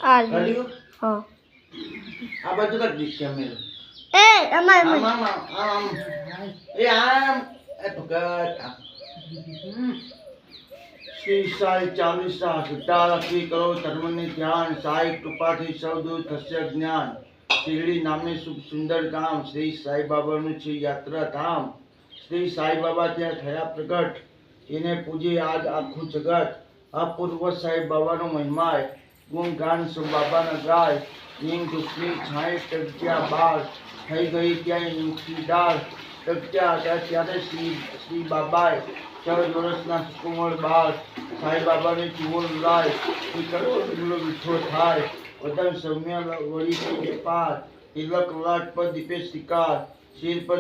કર્યું? હા આ બધું કર દીશ કેમેરો. એ અમાર આમ આમ આમ એ આમ એ ભગત શ્રી સાઈ ચાલીસા શ્રદ્ધા રાખી કરો ધર્મની ધ્યાન સાઈ કૃપાથી સૌ દૂર થશે જ્ઞાન શિરડી નામની સુંદર ગામ શ્રી સાઈ બાબાનું છે યાત્રા ધામ શ્રી સાઈ બાબા ત્યાં થયા પ્રગટ એને પૂજી આજ આખું જગત અપૂર્વ સાઈ બાબાનો મહિમા ગુણગાન સૌ બાબાના ગાય નીમ દુખની છાંય ટગ્યા બાર થઈ ગઈ ત્યાં ઈંચી ડાળ ટગ્યા હતા ત્યારે શ્રી બાબાએ 14 વર્ષના સુકુમળ બાળ સાઈ બાબાને ચુવર લાય વિકલ્પનો મીઠો થાય વદન સૌમ્ય વળી પાર તિલક લાટ પર દીપે શિકાર શિર પર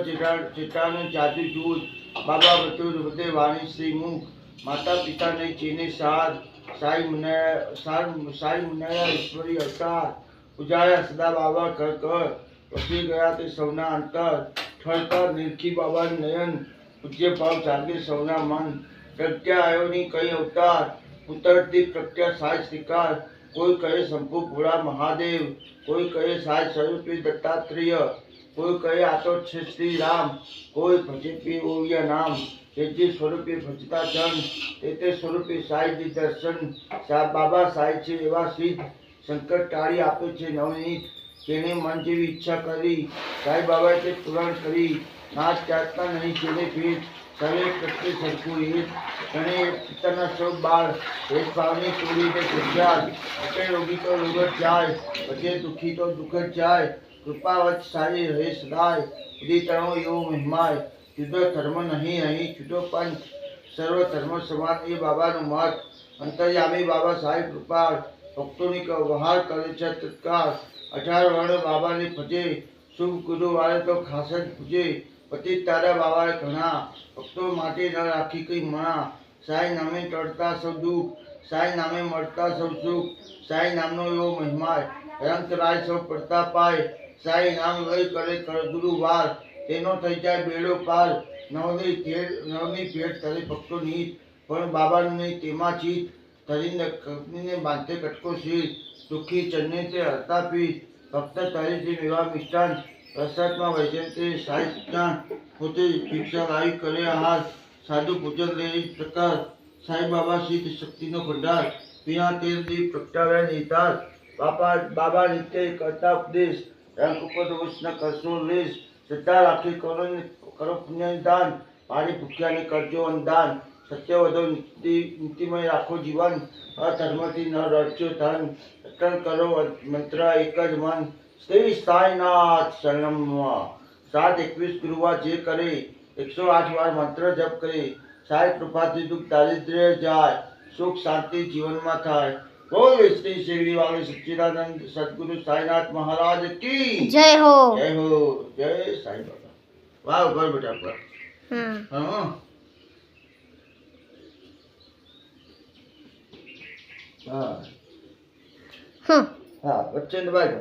ચેટાનું જાદુ દૂધ બાબા બતુર હૃદય વાણી શ્રી મુખ માતા પિતાને ચીને સાર સાઈ મુનાયા ઈશ્વરી અવતાર પૂજાયા સદા બાબા કર કર વસી ગયા તે સૌના અંતર ઠળતર નિરખી બાબા નયન પૂજ્ય ભાવ જાગે સૌના મન પ્રજ્ઞા આયોની કઈ અવતાર ઉતરતી પ્રજ્ઞા સાય શ્રીકાર કોઈ કહે શંભુ ભોળા મહાદેવ કોઈ કહે સાય સ્વરૂપી દત્તાત્રેય કોઈ કહે આ તો છે શ્રી રામ કોઈ ભજે પી ઓળિયા નામ જે સ્વરૂપે ભજતા જન તે સ્વરૂપે સાઈજી દર્શન બાબા સાઈ છે એવા સિદ્ધ સંકટ ટાળી આપે છે નવનીત જેને મન જેવી ઈચ્છા કરી સાઈ બાબાએ તે પૂરણ કરી નાચ ચાટતા નહીં જેને પીઠ સર્વે પ્રત્યે સરખું હિત ગણે પિતાના સૌ બાળ ભેદભાવની તોડીને ગુજરાત અટે રોગી તો રોગ જ જાય અટે દુઃખી તો દુઃખ જ જાય કૃપાવત સારી રહે સદાય ઉદિતણો એવો મહિમાય જુદો ધર્મ નહીં અહીં જુદો પંથ સર્વ ધર્મ સમાન એ બાબાનો મત અંતર્યામી બાબા સાહેબ કૃપાળ ભક્તોની વહાર કરે છે તત્કાળ 18 વર્ણ બાબાની ભજે શુભ ગુરુવારે તો ખાસ જ પૂજે પતિ તારા બાબાએ ઘણા ભક્તો માટે ન રાખી કઈ મણા સાઈ નામે ટળતા સૌ દુઃખ સાઈ નામે મળતા સૌ સુખ સાઈ નામનો એવો મહિમાય રંગરાય સૌ પડતા પાય સાઈ નામ લઈ કરે કર ગુરુવાર તેનો થઈ જાય બેડો પાર નવની ભેટ તરે ભક્તો નીત પણ બાબાનું નહીં તેમાં ચિત ધરીને કંપનીને બાંધે કટકો શીર દુઃખી ચન્ને તે હરતા પીર ભક્ત તરીથી મેવા મિષ્ટાન પ્રસાદમાં વૈજયંતી સાઈ સિદ્ધાંત પોતે ભિક્ષા લાવી કરે આહાર સાધુ ભોજન લે પ્રકાર સાઈ બાબા સિદ્ધ શક્તિનો ભંડાર પીણા તેલ દીપ પ્રગટાવ્યા નિધાર બાબા નિત્ય કરતા ઉપદેશ રંગ ઉપર રોષ ન કરશો લેશ શ્રદ્ધા રાખી કરો પુણ્ય દાન પાણી ભૂખ્યાને કરજો અનદાન સત્ય વધો નીતિમય રાખો જીવન અધર્મથી ન રડજો ધન અટલ કરો મંત્ર એક જ મન શ્રી સાઈનાથ શરણમ 7:21 ગુરુવાર જે કરે 108 વાર મંત્ર જપ કરે સાઈ કૃપાથી દુઃખ દારિદ્ર્ય જાય સુખ શાંતિ જીવનમાં થાય બોલ શ્રી શિરડી વાલે સચ્ચિદાનંદ સદગુરુ સાઈનાથ મહારાજ કી જય હો જય સાઈ બાબા વાહ ઘર બેટા પર હા હા વચ્ચે દબાઈ